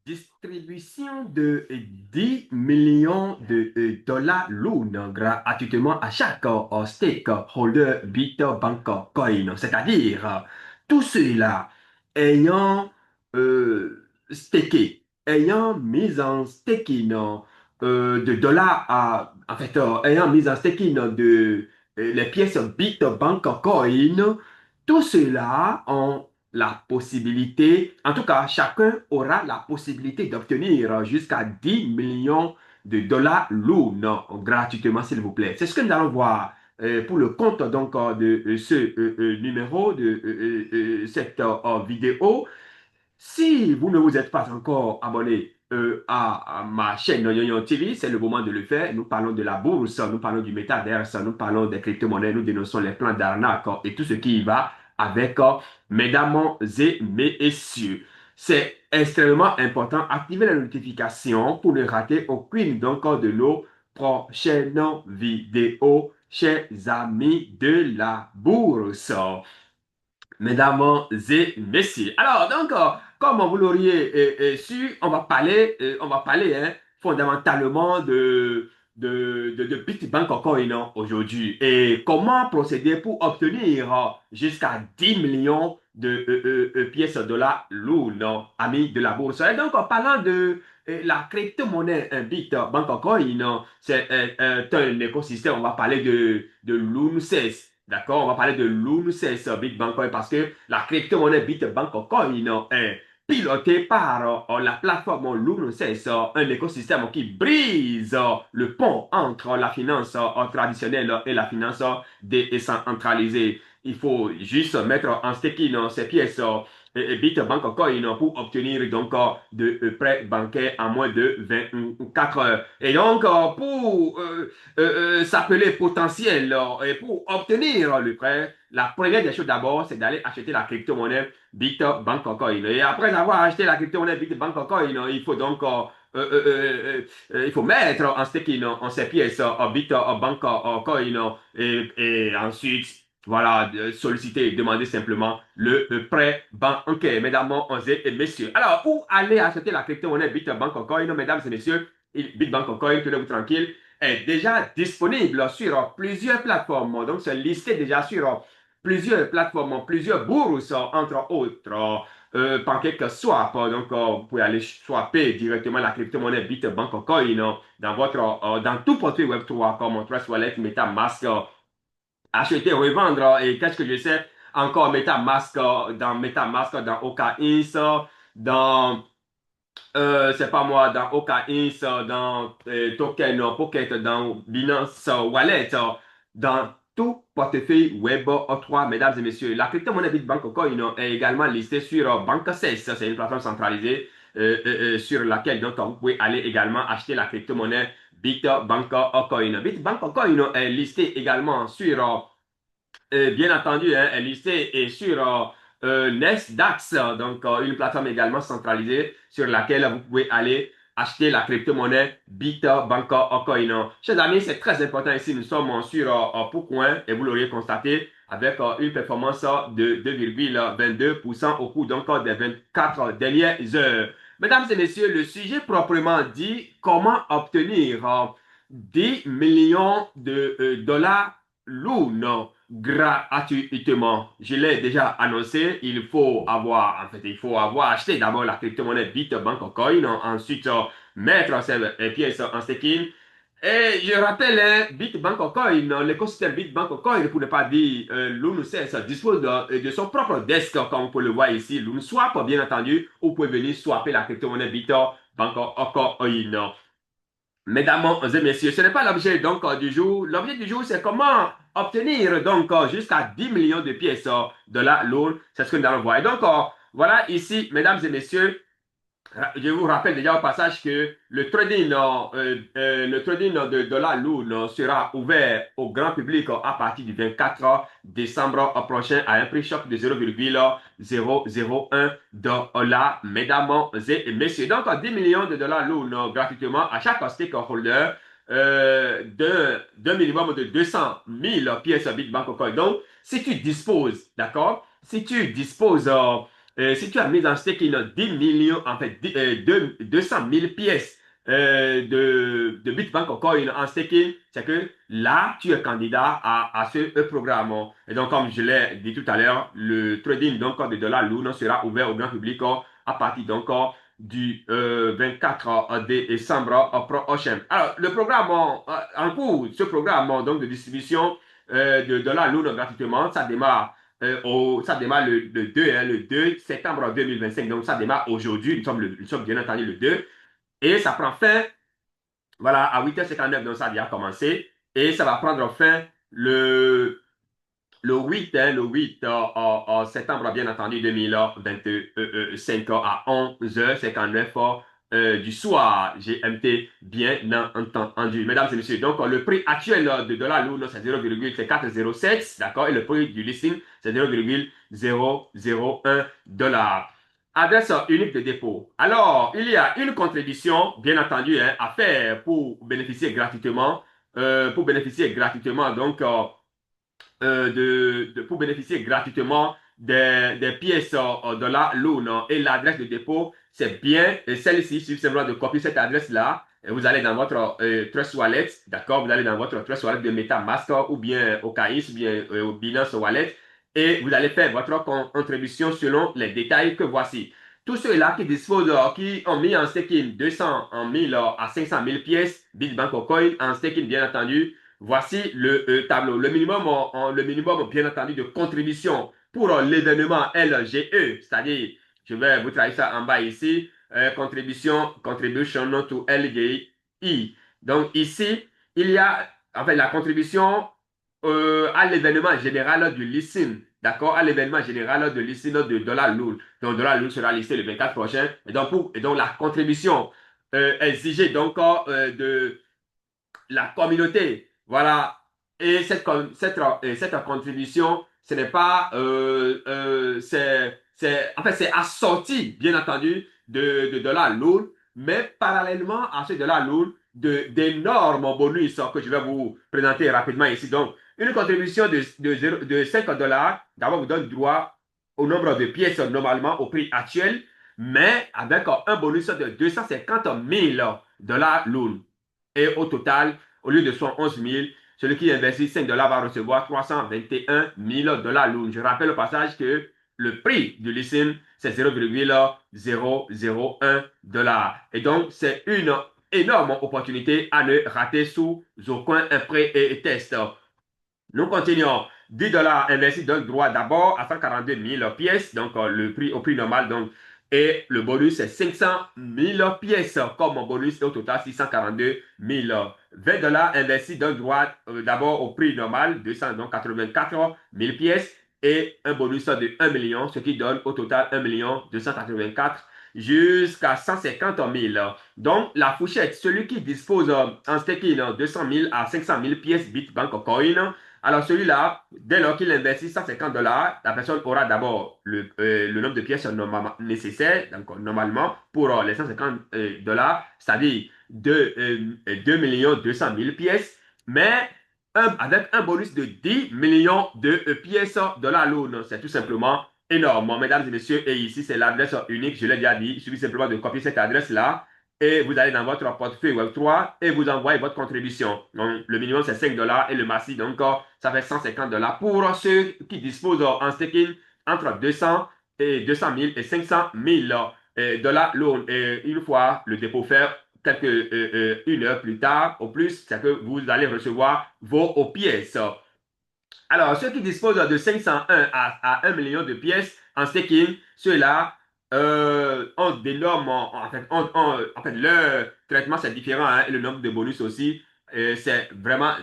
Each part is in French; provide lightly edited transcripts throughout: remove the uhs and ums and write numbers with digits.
Distribution de 10 millions de dollars l'une gratuitement à chaque stakeholder Bitbank Coin, c'est-à-dire tous ceux-là ayant staké, ayant mis en staking de dollars ayant mis en staking de les pièces Bitbank Coin, tous ceux-là ont la possibilité, en tout cas, chacun aura la possibilité d'obtenir jusqu'à 10 millions de dollars l'une gratuitement, s'il vous plaît. C'est ce que nous allons voir pour le compte donc de ce numéro de cette vidéo. Si vous ne vous êtes pas encore abonné à ma chaîne Yoyon TV, c'est le moment de le faire. Nous parlons de la bourse, nous parlons du métaverse, nous parlons des crypto-monnaies, nous dénonçons les plans d'arnaque et tout ce qui y va avec, mesdames et messieurs. C'est extrêmement important. Activez la notification pour ne rater aucune donc de nos prochaines vidéos, chers amis de la bourse. Mesdames et messieurs. Alors, donc, comme vous l'auriez su, on va parler fondamentalement de Bitbank Coin aujourd'hui et comment procéder pour obtenir jusqu'à 10 millions de pièces de dollars l'une, amis de la bourse. Et donc, en parlant de la crypto-monnaie Bitbank Coin, c'est un écosystème, on va parler de l'UNCES. D'accord? On va parler de l'UNCES Bitbank Coin parce que la crypto-monnaie Bitbank Coin est pilotée par la plateforme l'UNCES, un écosystème qui brise le pont entre la finance traditionnelle et la finance décentralisée. Il faut juste mettre en staking ces pièces Bitbank Coin pour obtenir donc de prêts bancaires en moins de 24 heures. Et donc, pour s'appeler potentiel et pour obtenir le prêt, la première des choses d'abord, c'est d'aller acheter la crypto-monnaie Bitbank Coin. Et après avoir acheté la crypto-monnaie Bitbank Coin, il faut donc il faut mettre en staking en ces pièces Bitbank Coin et ensuite voilà, solliciter, demander simplement le prêt bancaire, mesdames et messieurs. Alors, pour aller acheter la crypto-monnaie Bitbank Coin, mesdames et messieurs, Bitbank Coin, tenez-vous tranquille, est déjà disponible sur plusieurs plateformes. Donc, c'est listé déjà sur plusieurs plateformes, plusieurs bourses, entre autres. PancakeSwap, donc vous pouvez aller swapper directement la crypto-monnaie Bitbank Coin dans tout portefeuille Web3 comme Trust Wallet, MetaMask, acheter, revendre. Et qu'est-ce que je sais? Encore MetaMask, dans OKX, dans c'est pas moi, dans OKX, dans Token Pocket, dans Binance Wallet, dans tout portefeuille Web 3, mesdames et messieurs. La crypto-monnaie Bitbank Coin est également listée sur BankSys, c'est une plateforme centralisée sur laquelle donc, vous pouvez aller également acheter la crypto-monnaie Bitbank Coin. Bitbank Coin est listé également sur bien entendu, hein, est listé et sur Nasdaq, donc une plateforme également centralisée sur laquelle vous pouvez aller acheter la crypto-monnaie Bitbank Coin. Chers amis, c'est très important ici. Nous sommes sur Pourcoin et vous l'auriez constaté avec une performance de 2,22% au cours donc des 24 dernières heures. Mesdames et messieurs, le sujet proprement dit, comment obtenir 10 millions de dollars l'une gratuitement. Je l'ai déjà annoncé, il faut avoir acheté d'abord la crypto-monnaie Bitbank Coin, ensuite mettre ses pièces en staking. Et je rappelle, hein, Bitbank Coin, l'écosystème Bitbank Coin, pour ne pas dire l'UNCS, dispose de son propre desk, comme vous pouvez le voir ici, l'UNSwap, bien entendu, où vous pouvez venir swapper la crypto-monnaie Bitbank Coin. Mesdames et messieurs, ce n'est pas l'objet donc du jour. L'objet du jour, c'est comment obtenir donc jusqu'à 10 millions de pièces de la loan. C'est ce que nous allons voir. Et donc, voilà ici, mesdames et messieurs, je vous rappelle déjà au passage que le trading de dollar loan sera ouvert au grand public à partir du 24 décembre prochain à un prix choc de 0,001 dollar, mesdames et messieurs. Donc, 10 millions de dollars loan gratuitement à chaque stakeholder d'un minimum de 200 000 pièces Bitbank Coin. Donc, si tu disposes, d'accord? Si tu disposes Si tu as mis en staking 10 millions, en fait, 200 000 pièces de Bitbank au coin en staking, c'est que là, tu es candidat à ce programme. Et donc, comme je l'ai dit tout à l'heure, le trading donc, de dollars lourds sera ouvert au grand public à partir donc, du 24 décembre prochain. Alors, le programme en cours, ce programme donc, de distribution de dollars lourds gratuitement, ça démarre le 2, hein, le 2 septembre 2025. Donc, ça démarre aujourd'hui. Nous sommes bien entendu le 2. Et ça prend fin, voilà, à 8h59. Donc, ça a déjà commencé. Et ça va prendre fin le 8, hein, le 8 septembre, bien entendu, 2025 à 11h59 du soir, GMT, bien entendu. Mesdames et messieurs, donc le prix actuel de dollar lourd, c'est 0,407, d'accord, et le prix du listing, c'est 0,001 dollar. Adresse unique de dépôt. Alors, il y a une contribution, bien entendu, hein, à faire pour bénéficier gratuitement, donc, pour bénéficier gratuitement des pièces de la Lune. Et l'adresse de dépôt, c'est bien celle-ci. Il suffit simplement de copier cette adresse-là. Et vous allez dans votre Trust Wallet, d'accord? Vous allez dans votre Trust Wallet de MetaMask ou bien OKX ou bien au Binance Wallet. Et vous allez faire votre contribution selon les détails que voici. Tous ceux-là qui disposent, qui ont mis en staking 200, en 1000 à 500 000 pièces, Bitbank au coin, en staking bien entendu, voici le tableau. Le minimum, bien entendu, de contribution pour l'événement LGE, c'est-à-dire, je vais vous traduire ça en bas ici, contribution to LGI. Donc ici, il y a, en fait, la contribution à l'événement général du listing, d'accord, à l'événement général de listing de dollar lourd. Donc, dollar lourd sera listé le 24 prochain. Et donc la contribution exigée donc de la communauté. Voilà. Et cette contribution, ce n'est pas, en fait, c'est assorti, bien entendu, de la lourde, mais parallèlement à ce de la lourde, d'énormes bonus que je vais vous présenter rapidement ici. Donc, une contribution de 5 dollars, d'abord, vous donne droit au nombre de pièces normalement au prix actuel, mais avec un bonus de 250 000 dollars lourds. Et au total, au lieu de 111 000, celui qui investit 5 dollars va recevoir 321 000 dollars lourds. Je rappelle au passage que le prix du listing, c'est 0,001 dollars. Et donc, c'est une énorme opportunité à ne rater sous aucun prêt et test. Nous continuons. 10 dollars investis donne droit d'abord à 142 000 pièces, donc le prix au prix normal. Donc, et le bonus, c'est 500 000 pièces comme bonus et au total 642 000. 20 dollars investis donne droit d'abord au prix normal, 284 000 pièces et un bonus de 1 million, ce qui donne au total 1 284 jusqu'à 150 000. Donc, la fourchette, celui qui dispose en staking 200 000 à 500 000 pièces Bitbank Coin, alors celui-là, dès lors qu'il investit 150 dollars, la personne aura d'abord le nombre de pièces nécessaires, donc normalement, pour les 150 dollars, c'est-à-dire 2 200 000 pièces, mais avec un bonus de 10 millions de pièces de la Lune. C'est tout simplement énorme, mesdames et messieurs. Et ici, c'est l'adresse unique, je l'ai déjà dit. Il suffit simplement de copier cette adresse-là et vous allez dans votre portefeuille Web3 et vous envoyez votre contribution. Donc, le minimum, c'est 5 dollars et le massif, donc, ça fait 150 dollars pour ceux qui disposent en staking entre 200 et 200 000 et 500 000 dollars loan. Et une fois le dépôt fait, une heure plus tard, au plus, c'est que vous allez recevoir vos pièces. Alors, ceux qui disposent de 501 à 1 million de pièces en staking, ceux-là ont des normes, en fait, leur traitement c'est différent, hein, et le nombre de bonus aussi, c'est vraiment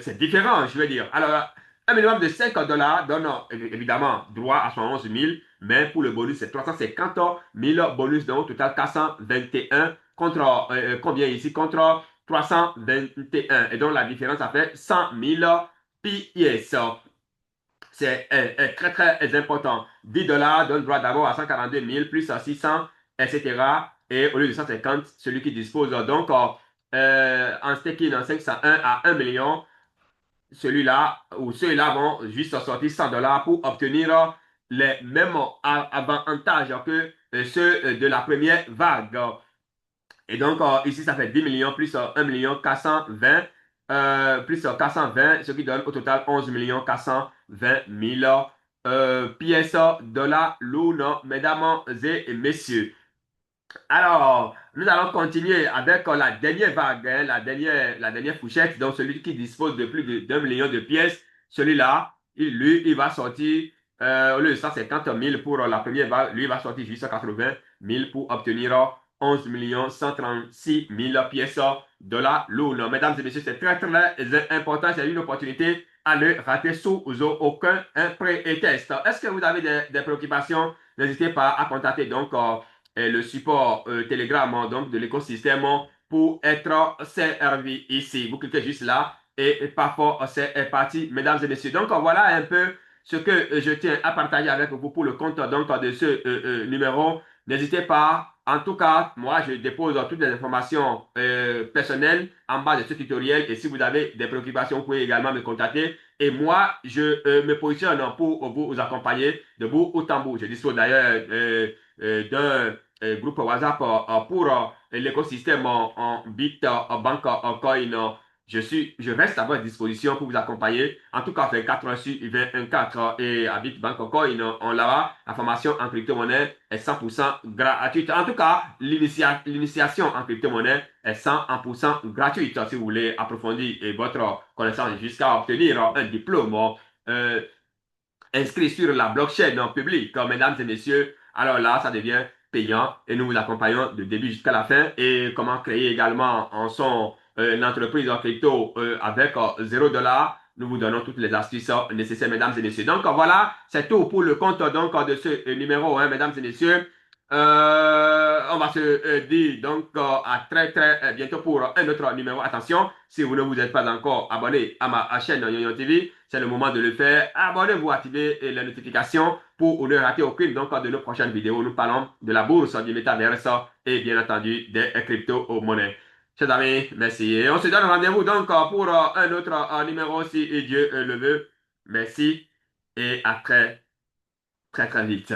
c'est différent, je veux dire. Alors, un minimum de 5 dollars donne évidemment droit à 111 000, mais pour le bonus, c'est 350 000 bonus, donc au total 421 contre combien ici? Contre 321. Et donc, la différence, ça fait 100 000 pièces. C'est très, très important. 10 dollars donne droit d'abord à 142 000 plus à 600, etc. Et au lieu de 150, celui qui dispose donc en staking en 501 à 1 million, celui-là ou ceux-là vont juste sortir 100 dollars pour obtenir les mêmes avantages que ceux de la première vague. Et donc, ici, ça fait 10 millions plus 1 million 420, plus 420, ce qui donne au total 11 millions 420 mille pièces de la Lune, mesdames et messieurs. Alors, nous allons continuer avec la dernière vague, hein, la dernière fourchette. Donc, celui qui dispose de plus d'un million de pièces, celui-là, il va sortir, au lieu de 150 000 pour la première vague, lui, il va sortir juste 80 000 pour obtenir 11 136 000 pièces de la Lune. Mesdames et messieurs, c'est très, très important. C'est une opportunité à ne rater sous aucun prétexte. Est-ce que vous avez des préoccupations? N'hésitez pas à contacter donc le support Telegram donc de l'écosystème pour être servi ici. Vous cliquez juste là et parfois c'est parti, mesdames et messieurs. Donc voilà un peu ce que je tiens à partager avec vous pour le compte donc de ce numéro. N'hésitez pas. En tout cas, moi, je dépose toutes les informations personnelles en bas de ce tutoriel. Et si vous avez des préoccupations, vous pouvez également me contacter. Et moi, je me positionne pour vous accompagner de bout au tambour. Je dispose d'ailleurs d'un groupe WhatsApp pour l'écosystème en Bitcoin. Je reste à votre disposition pour vous accompagner. En tout cas, 24 heures sur 24 et à Bitcoin, on l'a. La formation en crypto-monnaie est 100% gratuite. En tout cas, l'initiation en crypto-monnaie est 100% gratuite si vous voulez approfondir votre connaissance jusqu'à obtenir un diplôme euh, inscrit sur la blockchain en public, mesdames et messieurs, alors là, ça devient payant et nous vous accompagnons de début jusqu'à la fin et comment créer également en son une entreprise en crypto avec 0 $. Nous vous donnons toutes les astuces nécessaires, mesdames et messieurs. Donc voilà, c'est tout pour le compte donc de ce numéro, hein, mesdames et messieurs. On va se dire donc à très très bientôt pour un autre numéro. Attention, si vous ne vous êtes pas encore abonné à ma chaîne YoYo TV, c'est le moment de le faire. Abonnez-vous, activez les notifications pour ne rater aucune donc, de nos prochaines vidéos. Nous parlons de la bourse, du métaverse et bien entendu des crypto-monnaies. Chers amis, merci. Et on se donne rendez-vous donc pour un autre numéro si Dieu le veut. Merci et à très très très vite.